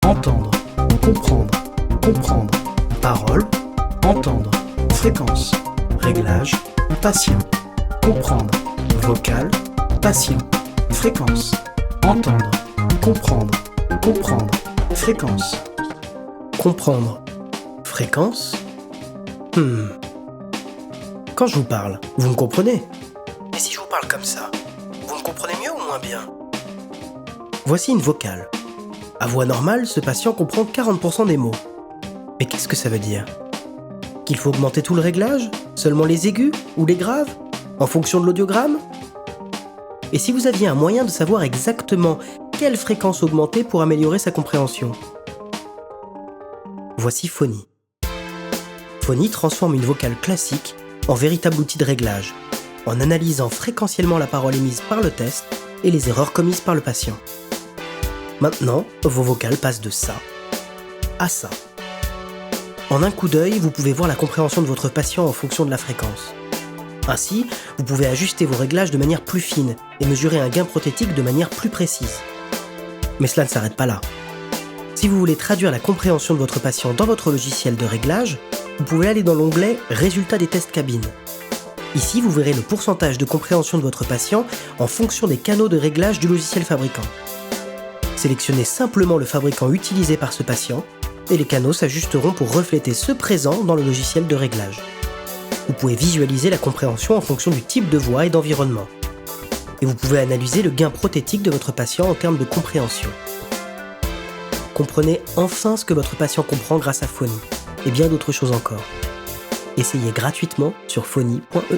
entendre, comprendre, comprendre, parole, entendre, fréquence, réglage, patient, comprendre, vocal, patient, fréquence, entendre, comprendre, comprendre, fréquence. Comprendre, fréquence. Quand je vous parle, vous me comprenez? Et si je vous parle comme ça, vous me comprenez mieux ou moins bien? Voici une vocale. À voix normale, ce patient comprend 40% des mots. Mais qu'est-ce que ça veut dire? Qu'il faut augmenter tout le réglage? Seulement les aigus ou les graves? En fonction de l'audiogramme? Et si vous aviez un moyen de savoir exactement quelle fréquence augmenter pour améliorer sa compréhension? Voici Phonie. Phonie transforme une vocale classique en véritable outil de réglage, en analysant fréquentiellement la parole émise par le test et les erreurs commises par le patient. Maintenant, vos vocales passent de ça à ça. En un coup d'œil, vous pouvez voir la compréhension de votre patient en fonction de la fréquence. Ainsi, vous pouvez ajuster vos réglages de manière plus fine et mesurer un gain prothétique de manière plus précise. Mais cela ne s'arrête pas là. Si vous voulez traduire la compréhension de votre patient dans votre logiciel de réglage, vous pouvez aller dans l'onglet « Résultats des tests cabine ». Ici, vous verrez le pourcentage de compréhension de votre patient en fonction des canaux de réglage du logiciel fabricant. Sélectionnez simplement le fabricant utilisé par ce patient et les canaux s'ajusteront pour refléter ceux présents dans le logiciel de réglage. Vous pouvez visualiser la compréhension en fonction du type de voix et d'environnement. Et vous pouvez analyser le gain prothétique de votre patient en termes de compréhension. Comprenez enfin ce que votre patient comprend grâce à Phonie, et bien d'autres choses encore. Essayez gratuitement sur phonie.eu.